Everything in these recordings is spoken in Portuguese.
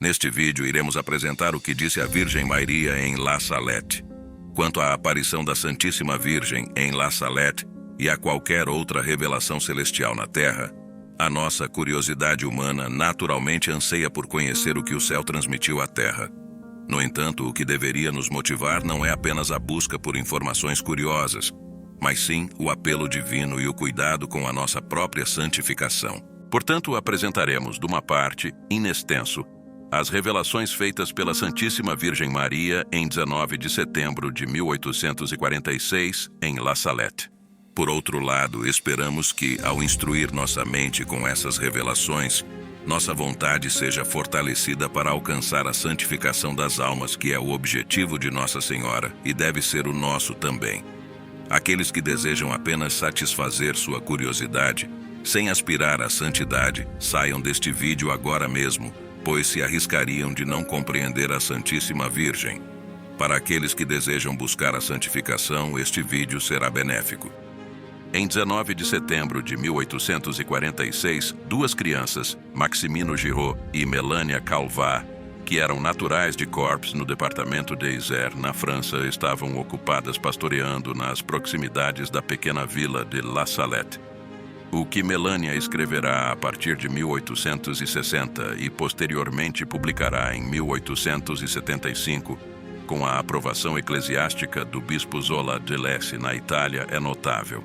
Neste vídeo, iremos apresentar o que disse a Virgem Maria em La Salette. Quanto à aparição da Santíssima Virgem em La Salette e a qualquer outra revelação celestial na Terra, a nossa curiosidade humana naturalmente anseia por conhecer o que o céu transmitiu à Terra. No entanto, o que deveria nos motivar não é apenas a busca por informações curiosas, mas sim o apelo divino e o cuidado com a nossa própria santificação. Portanto, apresentaremos, de uma parte, in extenso, as revelações feitas pela Santíssima Virgem Maria em 19 de setembro de 1846, em La Salette. Por outro lado, esperamos que, ao instruir nossa mente com essas revelações, nossa vontade seja fortalecida para alcançar a santificação das almas, que é o objetivo de Nossa Senhora e deve ser o nosso também. Aqueles que desejam apenas satisfazer sua curiosidade, sem aspirar à santidade, saiam deste vídeo agora mesmo, pois se arriscariam de não compreender a Santíssima Virgem. Para aqueles que desejam buscar a santificação, este vídeo será benéfico. Em 19 de setembro de 1846, duas crianças, Maximino Giraud e Melania Calvat, que eram naturais de Corps, no departamento de Isère, na França, estavam ocupadas pastoreando nas proximidades da pequena vila de La Salette. O que Melania escreverá a partir de 1860 e posteriormente publicará em 1875, com a aprovação eclesiástica do bispo Zola de Lecce, na Itália, é notável.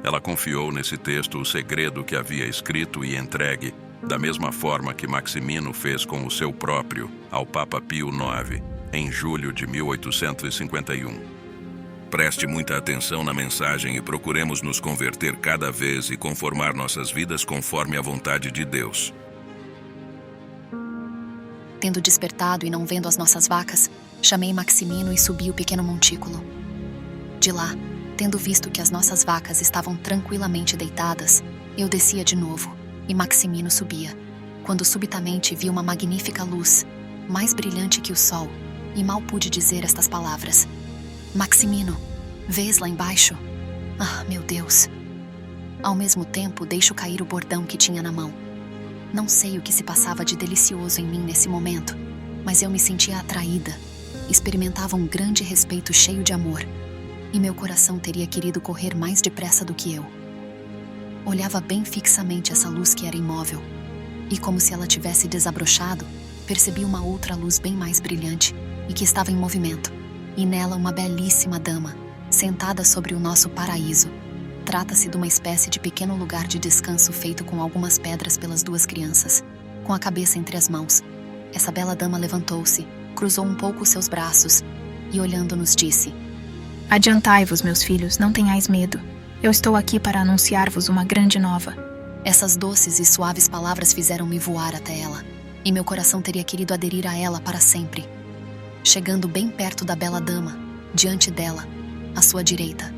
Ela confiou nesse texto o segredo que havia escrito e entregue, da mesma forma que Maximino fez com o seu próprio, ao Papa Pio IX, em julho de 1851. Preste muita atenção na mensagem e procuremos nos converter cada vez e conformar nossas vidas conforme a vontade de Deus. Tendo despertado e não vendo as nossas vacas, chamei Maximino e subi o pequeno montículo. De lá, tendo visto que as nossas vacas estavam tranquilamente deitadas, eu descia de novo, e Maximino subia, quando subitamente vi uma magnífica luz, mais brilhante que o sol, e mal pude dizer estas palavras. Maximino, vês lá embaixo? Ah, meu Deus! Ao mesmo tempo, deixo cair o bordão que tinha na mão. Não sei o que se passava de delicioso em mim nesse momento, mas eu me sentia atraída, experimentava um grande respeito cheio de amor, e meu coração teria querido correr mais depressa do que eu. Olhava bem fixamente essa luz que era imóvel, e como se ela tivesse desabrochado, percebi uma outra luz bem mais brilhante e que estava em movimento, e nela uma belíssima dama, sentada sobre o nosso paraíso. Trata-se de uma espécie de pequeno lugar de descanso feito com algumas pedras pelas duas crianças, com a cabeça entre as mãos. Essa bela dama levantou-se, cruzou um pouco os seus braços e, olhando-nos, disse: Adiantai-vos, meus filhos, não tenhais medo. Eu estou aqui para anunciar-vos uma grande nova. Essas doces e suaves palavras fizeram-me voar até ela, e meu coração teria querido aderir a ela para sempre. Chegando bem perto da bela dama, diante dela, à sua direita,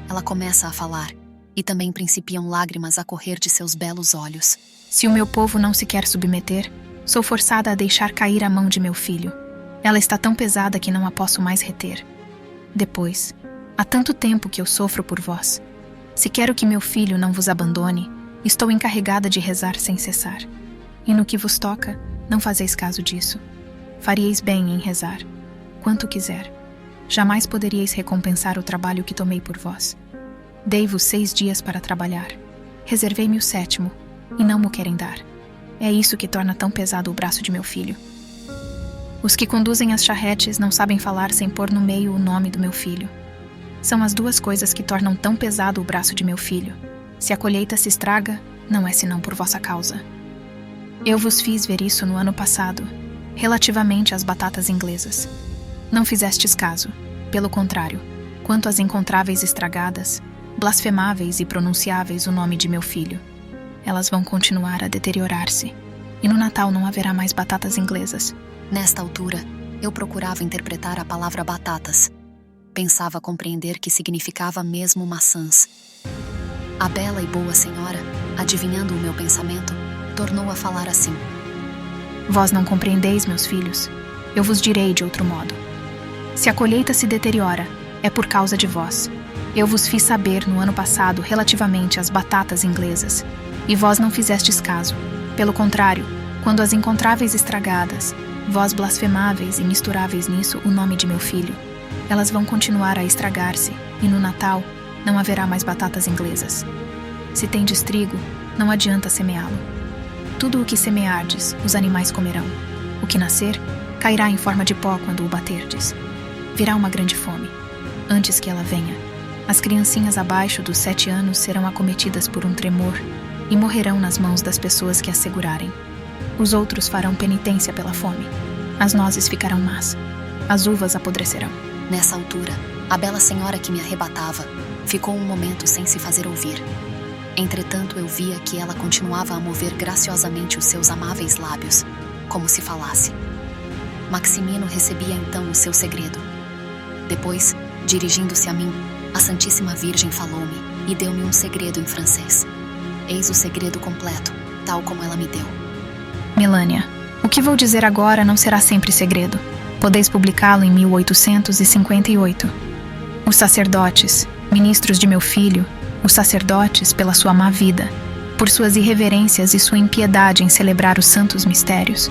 ela começa a falar, e também principiam lágrimas a correr de seus belos olhos. Se o meu povo não se quer submeter, sou forçada a deixar cair a mão de meu filho. Ela está tão pesada que não a posso mais reter. Depois, há tanto tempo que eu sofro por vós. Se quero que meu filho não vos abandone, estou encarregada de rezar sem cessar. E no que vos toca, não fazeis caso disso. Faríeis bem em rezar, quanto quiser. Jamais poderíeis recompensar o trabalho que tomei por vós. Dei-vos 6 dias para trabalhar. Reservei-me o 7º, e não mo querem dar. É isso que torna tão pesado o braço de meu filho. Os que conduzem as charretes não sabem falar sem pôr no meio o nome do meu filho. São as duas coisas que tornam tão pesado o braço de meu filho. Se a colheita se estraga, não é senão por vossa causa. Eu vos fiz ver isso no ano passado, relativamente às batatas inglesas. Não fizestes caso, pelo contrário, quanto às encontráveis estragadas, blasfemáveis e pronunciáveis o nome de meu filho. Elas vão continuar a deteriorar-se, e no Natal não haverá mais batatas inglesas. Nesta altura, eu procurava interpretar a palavra batatas. Pensava compreender que significava mesmo maçãs. A bela e boa senhora, adivinhando o meu pensamento, tornou a falar assim: Vós não compreendeis, meus filhos. Eu vos direi de outro modo. Se a colheita se deteriora, é por causa de vós. Eu vos fiz saber no ano passado relativamente às batatas inglesas, e vós não fizestes caso. Pelo contrário, Quando as encontráveis estragadas, vós blasfemáveis e misturáveis nisso o nome de meu filho, elas vão continuar a estragar-se, e no Natal não haverá mais batatas inglesas. Se tendes trigo, não adianta semeá-lo. Tudo o que semeardes, os animais comerão. O que nascer, cairá em forma de pó quando o baterdes. Virá uma grande fome. Antes que ela venha, as criancinhas abaixo dos 7 anos serão acometidas por um tremor e morrerão nas mãos das pessoas que as segurarem. Os outros farão penitência pela fome. As nozes ficarão más. As uvas apodrecerão. Nessa altura, a bela senhora que me arrebatava ficou um momento sem se fazer ouvir. Entretanto, eu via que ela continuava a mover graciosamente os seus amáveis lábios, como se falasse. Maximino recebia então o seu segredo. Depois, dirigindo-se a mim, a Santíssima Virgem falou-me e deu-me um segredo em francês. Eis o segredo completo, tal como ela me deu. Melânia, o que vou dizer agora não será sempre segredo. Podeis publicá-lo em 1858. Os sacerdotes, ministros de meu filho, os sacerdotes, pela sua má vida, por suas irreverências e sua impiedade em celebrar os santos mistérios,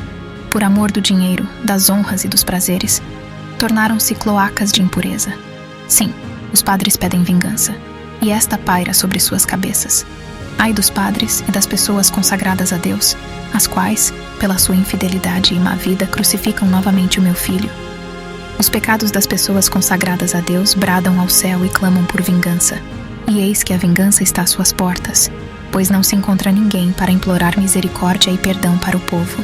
por amor do dinheiro, das honras e dos prazeres, tornaram-se cloacas de impureza. Sim, os padres pedem vingança, e esta paira sobre suas cabeças. Ai dos padres e das pessoas consagradas a Deus, as quais, pela sua infidelidade e má vida, crucificam novamente o meu filho. Os pecados das pessoas consagradas a Deus bradam ao céu e clamam por vingança. E eis que a vingança está às suas portas, pois não se encontra ninguém para implorar misericórdia e perdão para o povo.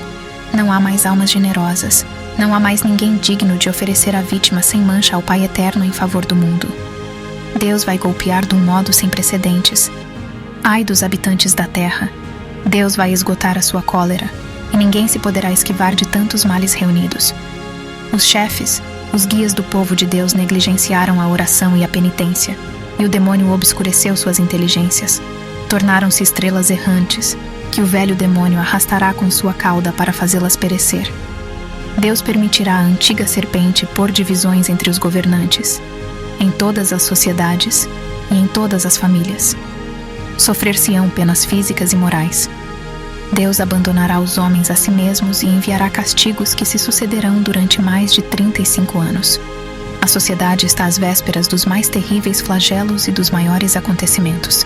Não há mais almas generosas, não há mais ninguém digno de oferecer a vítima sem mancha ao Pai Eterno em favor do mundo. Deus vai golpear de um modo sem precedentes. Ai dos habitantes da terra! Deus vai esgotar a sua cólera, e ninguém se poderá esquivar de tantos males reunidos. Os chefes, os guias do povo de Deus negligenciaram a oração e a penitência, e o demônio obscureceu suas inteligências. Tornaram-se estrelas errantes, que o velho demônio arrastará com sua cauda para fazê-las perecer. Deus permitirá a antiga serpente pôr divisões entre os governantes, em todas as sociedades e em todas as famílias. Sofrer-se-ão penas físicas e morais. Deus abandonará os homens a si mesmos e enviará castigos que se sucederão durante mais de 35 anos. A sociedade está às vésperas dos mais terríveis flagelos e dos maiores acontecimentos.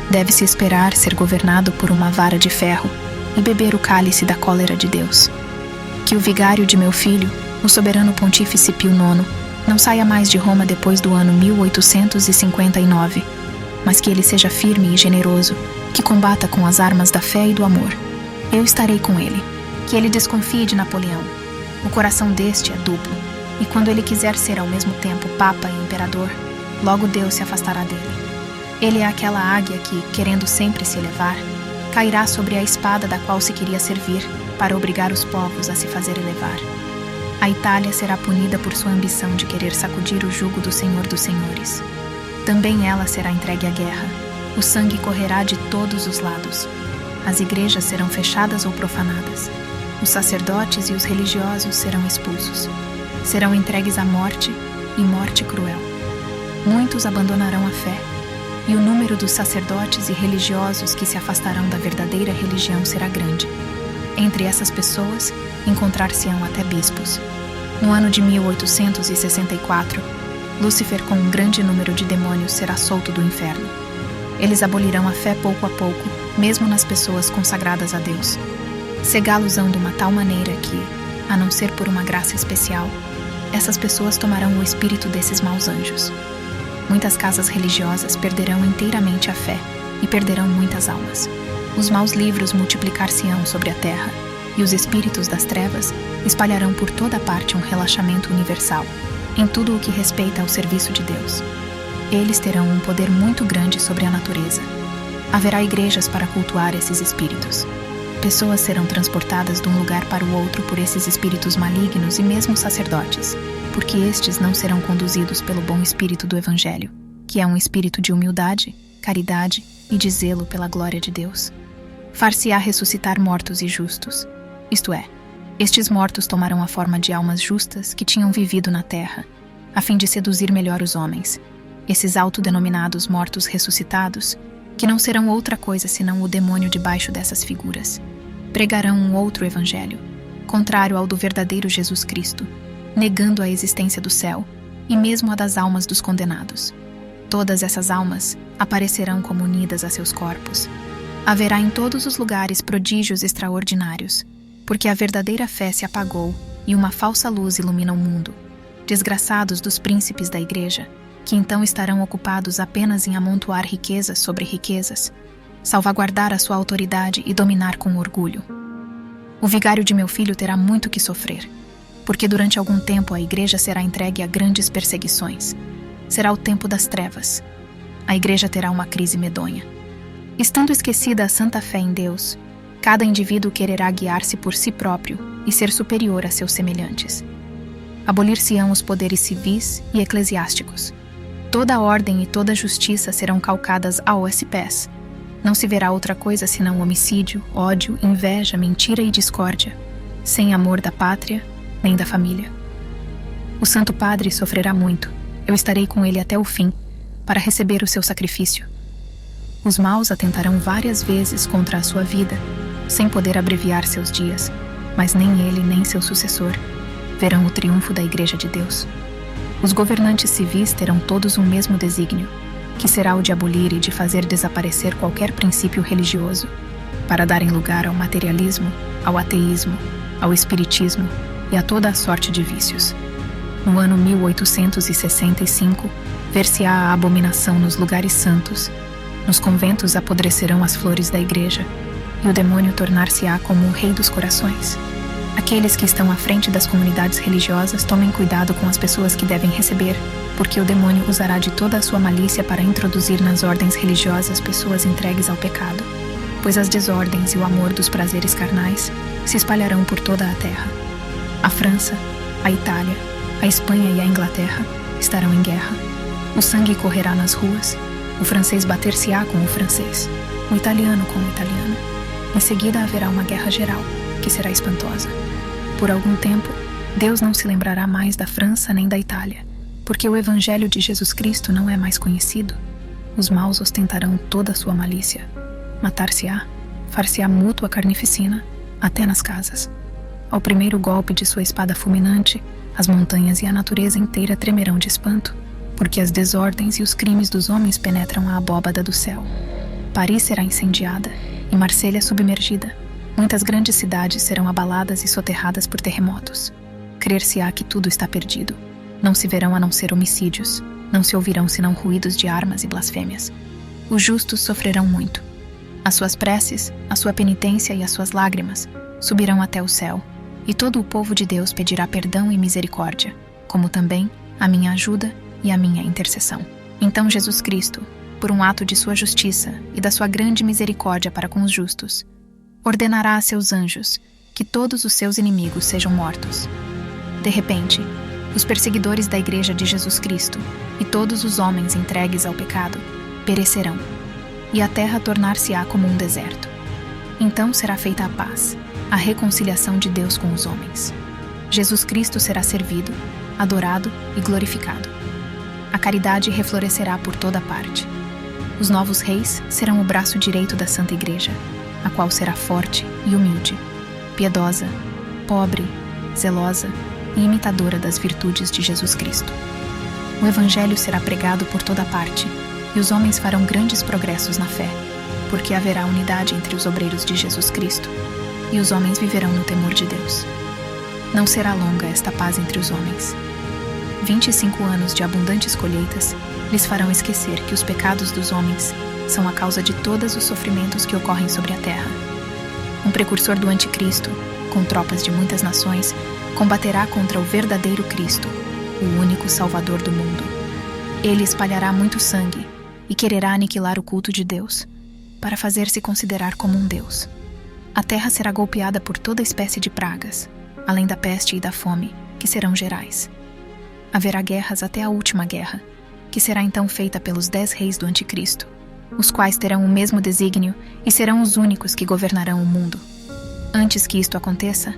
Deve-se esperar ser governado por uma vara de ferro e beber o cálice da cólera de Deus. Que o vigário de meu filho, o soberano pontífice Pio IX, não saia mais de Roma depois do ano 1859, mas que ele seja firme e generoso, que combata com as armas da fé e do amor. Eu estarei com ele. Que ele desconfie de Napoleão. O coração deste é duplo, e quando ele quiser ser ao mesmo tempo papa e imperador, logo Deus se afastará dele. Ele é aquela águia que, querendo sempre se elevar, cairá sobre a espada da qual se queria servir para obrigar os povos a se fazer elevar. A Itália será punida por sua ambição de querer sacudir o jugo do Senhor dos Senhores. Também ela será entregue à guerra. O sangue correrá de todos os lados. As igrejas serão fechadas ou profanadas. Os sacerdotes e os religiosos serão expulsos. Serão entregues à morte, e morte cruel. Muitos abandonarão a fé, e o número dos sacerdotes e religiosos que se afastarão da verdadeira religião será grande. Entre essas pessoas, encontrar-se-ão até bispos. No ano de 1864, Lúcifer, com um grande número de demônios, será solto do inferno. Eles abolirão a fé pouco a pouco, mesmo nas pessoas consagradas a Deus. Cegá-los-ão de uma tal maneira que, a não ser por uma graça especial, essas pessoas tomarão o espírito desses maus anjos. Muitas casas religiosas perderão inteiramente a fé e perderão muitas almas. Os maus livros multiplicar-se-ão sobre a terra, e os espíritos das trevas espalharão por toda parte um relaxamento universal, em tudo o que respeita ao serviço de Deus. Eles terão um poder muito grande sobre a natureza. Haverá igrejas para cultuar esses espíritos. Pessoas serão transportadas de um lugar para o outro por esses espíritos malignos e mesmo sacerdotes, porque estes não serão conduzidos pelo bom espírito do Evangelho, que é um espírito de humildade, caridade e de zelo pela glória de Deus. Far-se-á ressuscitar mortos e justos, isto é, estes mortos tomarão a forma de almas justas que tinham vivido na terra, a fim de seduzir melhor os homens. Esses autodenominados mortos ressuscitados, que não serão outra coisa senão o demônio debaixo dessas figuras. pregarão um outro evangelho, contrário ao do verdadeiro Jesus Cristo, negando a existência do céu e mesmo a das almas dos condenados. Todas essas almas aparecerão como unidas a seus corpos. Haverá em todos os lugares prodígios extraordinários, porque a verdadeira fé se apagou e uma falsa luz ilumina o mundo. Desgraçados dos príncipes da igreja, que então estarão ocupados apenas em amontoar riquezas sobre riquezas, salvaguardar a sua autoridade e dominar com orgulho. O vigário de meu filho terá muito que sofrer, porque durante algum tempo a igreja será entregue a grandes perseguições. Será o tempo das trevas. A igreja terá uma crise medonha. Estando esquecida a santa fé em Deus, cada indivíduo quererá guiar-se por si próprio e ser superior a seus semelhantes. Abolir-se-ão os poderes civis e eclesiásticos. Toda a ordem e toda a justiça serão calcadas aos pés. Não se verá outra coisa senão homicídio, ódio, inveja, mentira e discórdia, sem amor da pátria nem da família. O Santo Padre sofrerá muito. Eu estarei com ele até o fim, para receber o seu sacrifício. Os maus atentarão várias vezes contra a sua vida, sem poder abreviar seus dias, mas nem ele nem seu sucessor verão o triunfo da Igreja de Deus. Os governantes civis terão todos o mesmo desígnio, que será o de abolir e de fazer desaparecer qualquer princípio religioso, para darem lugar ao materialismo, ao ateísmo, ao espiritismo e a toda a sorte de vícios. No ano 1865, ver-se-á a abominação nos lugares santos, nos conventos apodrecerão as flores da igreja, e o demônio tornar-se-á como o rei dos corações. Aqueles que estão à frente das comunidades religiosas tomem cuidado com as pessoas que devem receber, porque o demônio usará de toda a sua malícia para introduzir nas ordens religiosas pessoas entregues ao pecado, pois as desordens e o amor dos prazeres carnais se espalharão por toda a terra. A França, a Itália, a Espanha e a Inglaterra estarão em guerra. O sangue correrá nas ruas, o francês bater-se-á com o francês, o italiano com o italiano. Em seguida haverá uma guerra geral, que será espantosa. Por algum tempo, Deus não se lembrará mais da França nem da Itália, porque o Evangelho de Jesus Cristo não é mais conhecido. Os maus ostentarão toda a sua malícia. Matar-se-á, far-se-á mútua carnificina, até nas casas. Ao primeiro golpe de sua espada fulminante, as montanhas e a natureza inteira tremerão de espanto, porque as desordens e os crimes dos homens penetram a abóbada do céu. Paris será incendiada e Marselha submergida. Muitas grandes cidades serão abaladas e soterradas por terremotos. Crer-se-á que tudo está perdido. Não se verão a não ser homicídios. Não se ouvirão senão ruídos de armas e blasfêmias. Os justos sofrerão muito. As suas preces, a sua penitência e as suas lágrimas subirão até o céu, e todo o povo de Deus pedirá perdão e misericórdia, como também a minha ajuda e a minha intercessão. Então Jesus Cristo, por um ato de sua justiça e da sua grande misericórdia para com os justos, ordenará a seus anjos que todos os seus inimigos sejam mortos. De repente, os perseguidores da Igreja de Jesus Cristo e todos os homens entregues ao pecado perecerão, e a terra tornar-se-á como um deserto. Então será feita a paz, a reconciliação de Deus com os homens. Jesus Cristo será servido, adorado e glorificado. A caridade reflorescerá por toda parte. Os novos reis serão o braço direito da Santa Igreja, a qual será forte e humilde, piedosa, pobre, zelosa e imitadora das virtudes de Jesus Cristo. O Evangelho será pregado por toda parte, e os homens farão grandes progressos na fé, porque haverá unidade entre os obreiros de Jesus Cristo, e os homens viverão no temor de Deus. Não será longa esta paz entre os homens. 25 anos de abundantes colheitas lhes farão esquecer que os pecados dos homens são a causa de todos os sofrimentos que ocorrem sobre a terra. Um precursor do anticristo, com tropas de muitas nações, combaterá contra o verdadeiro Cristo, o único Salvador do mundo. Ele espalhará muito sangue e quererá aniquilar o culto de Deus, para fazer-se considerar como um Deus. A terra será golpeada por toda espécie de pragas, além da peste e da fome, que serão gerais. Haverá guerras até a última guerra, que será então feita pelos 10 reis do anticristo, os quais terão o mesmo desígnio e serão os únicos que governarão o mundo. Antes que isto aconteça,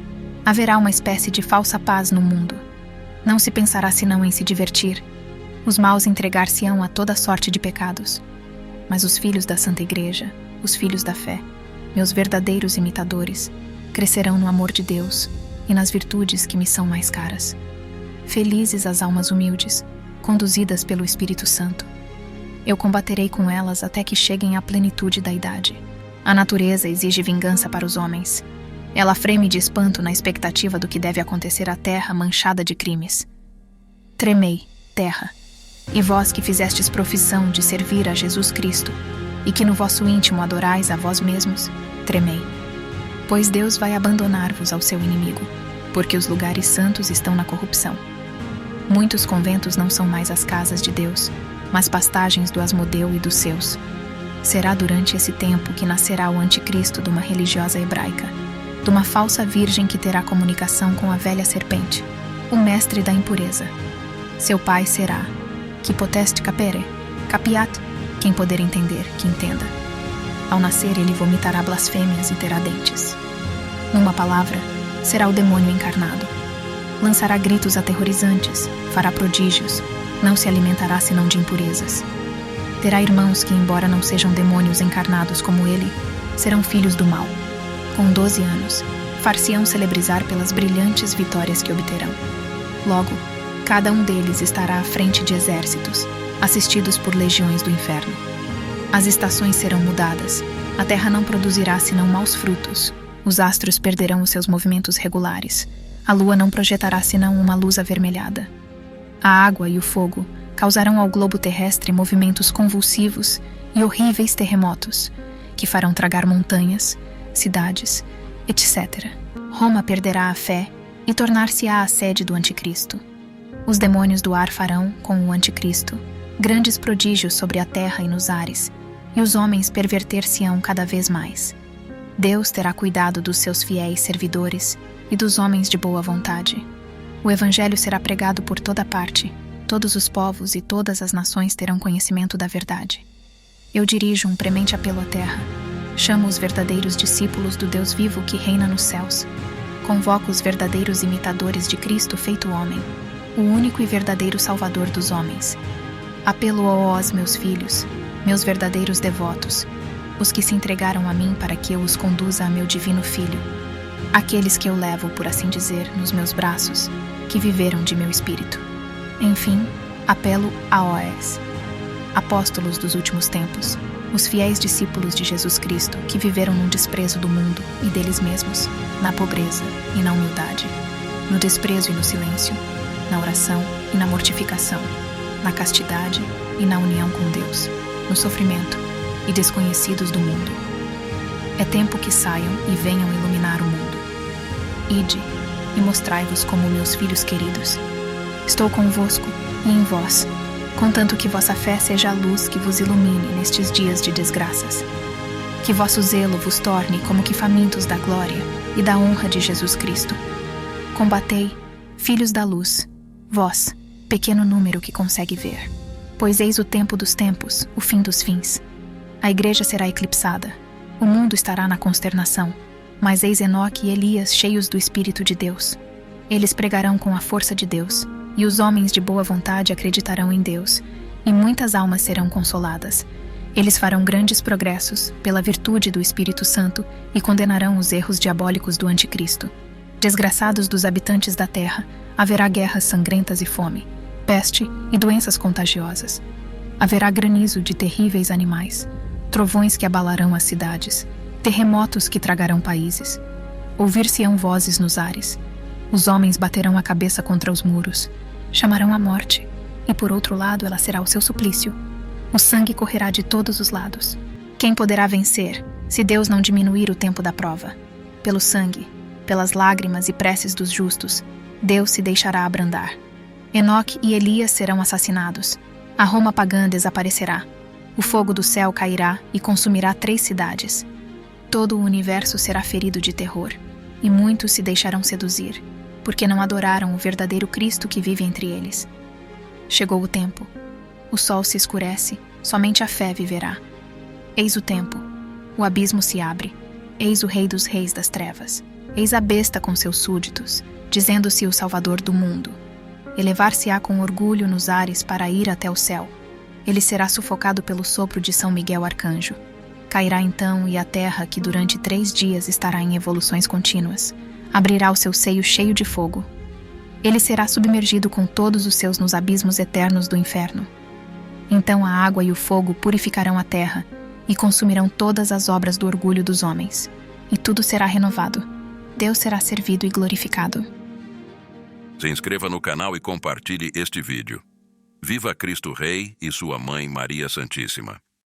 haverá uma espécie de falsa paz no mundo. Não se pensará senão em se divertir. Os maus entregar-se-ão a toda sorte de pecados. Mas os filhos da Santa Igreja, os filhos da fé, meus verdadeiros imitadores, crescerão no amor de Deus e nas virtudes que me são mais caras. Felizes as almas humildes, conduzidas pelo Espírito Santo. Eu combaterei com elas até que cheguem à plenitude da idade. A natureza exige vingança para os homens. Ela freme de espanto na expectativa do que deve acontecer à terra manchada de crimes. Tremei, terra, e vós que fizestes profissão de servir a Jesus Cristo, e que no vosso íntimo adorais a vós mesmos, tremei. Pois Deus vai abandonar-vos ao seu inimigo, porque os lugares santos estão na corrupção. Muitos conventos não são mais as casas de Deus, mas pastagens do Asmodeu e dos seus. Será durante esse tempo que nascerá o anticristo de uma religiosa hebraica, de uma falsa virgem que terá comunicação com a velha serpente, o mestre da impureza. Seu pai será, que poteste capere, capiat, quem poder entender, que entenda. Ao nascer ele vomitará blasfêmias e terá dentes. Numa palavra, será o demônio encarnado. Lançará gritos aterrorizantes, fará prodígios, não se alimentará senão de impurezas. Terá irmãos que, embora não sejam demônios encarnados como ele, serão filhos do mal. Com 12 anos, far-se-ão celebrizar pelas brilhantes vitórias que obterão. Logo, cada um deles estará à frente de exércitos, assistidos por legiões do inferno. As estações serão mudadas, a terra não produzirá senão maus frutos, os astros perderão os seus movimentos regulares, a lua não projetará senão uma luz avermelhada. A água e o fogo causarão ao globo terrestre movimentos convulsivos e horríveis terremotos, que farão tragar montanhas, cidades, etc. Roma perderá a fé e tornar-se-á a sede do anticristo. Os demônios do ar farão, com o anticristo, grandes prodígios sobre a terra e nos ares, e os homens perverter-se-ão cada vez mais. Deus terá cuidado dos seus fiéis servidores e dos homens de boa vontade. O evangelho será pregado por toda parte, todos os povos e todas as nações terão conhecimento da verdade. Eu dirijo um premente apelo à terra, chamo os verdadeiros discípulos do Deus vivo que reina nos céus, convoco os verdadeiros imitadores de Cristo feito homem, o único e verdadeiro Salvador dos homens. Apelo a vós, meus filhos, meus verdadeiros devotos, os que se entregaram a mim para que eu os conduza a meu divino Filho, aqueles que eu levo, por assim dizer, nos meus braços, que viveram de meu espírito. Enfim, apelo a vós, apóstolos dos últimos tempos, os fiéis discípulos de Jesus Cristo que viveram no desprezo do mundo e deles mesmos, na pobreza e na humildade, no desprezo e no silêncio, na oração e na mortificação, na castidade e na união com Deus, no sofrimento e desconhecidos do mundo. É tempo que saiam e venham iluminar o mundo. Ide e mostrai-vos como meus filhos queridos. Estou convosco e em vós, contanto que vossa fé seja a luz que vos ilumine nestes dias de desgraças. Que vosso zelo vos torne como que famintos da glória e da honra de Jesus Cristo. Combatei, filhos da luz, vós, pequeno número que consegue ver. Pois eis o tempo dos tempos, o fim dos fins. A igreja será eclipsada, o mundo estará na consternação, mas eis Enoque e Elias cheios do Espírito de Deus. Eles pregarão com a força de Deus, e os homens de boa vontade acreditarão em Deus, e muitas almas serão consoladas. Eles farão grandes progressos, pela virtude do Espírito Santo, e condenarão os erros diabólicos do anticristo. Desgraçados dos habitantes da terra, haverá guerras sangrentas e fome, peste e doenças contagiosas. Haverá granizo de terríveis animais, trovões que abalarão as cidades, terremotos que tragarão países. Ouvir-se-ão vozes nos ares. Os homens baterão a cabeça contra os muros, chamarão a morte, e por outro lado ela será o seu suplício. O sangue correrá de todos os lados. Quem poderá vencer, se Deus não diminuir o tempo da prova? Pelo sangue, pelas lágrimas e preces dos justos, Deus se deixará abrandar. Enoque e Elias serão assassinados. A Roma pagã desaparecerá. O fogo do céu cairá e consumirá 3 cidades. Todo o universo será ferido de terror, e muitos se deixarão seduzir, porque não adoraram o verdadeiro Cristo que vive entre eles. Chegou o tempo. O sol se escurece, somente a fé viverá. Eis o tempo. O abismo se abre. Eis o Rei dos Reis das Trevas. Eis a besta com seus súditos, dizendo-se o Salvador do mundo. Elevar-se-á com orgulho nos ares para ir até o céu. Ele será sufocado pelo sopro de São Miguel Arcanjo. Cairá então, e a terra, que durante 3 dias estará em evoluções contínuas, abrirá o seu seio cheio de fogo. Ele será submergido com todos os seus nos abismos eternos do inferno. Então a água e o fogo purificarão a terra e consumirão todas as obras do orgulho dos homens, e tudo será renovado. Deus será servido e glorificado. Se inscreva no canal e compartilhe este vídeo. Viva Cristo Rei e sua Mãe Maria Santíssima.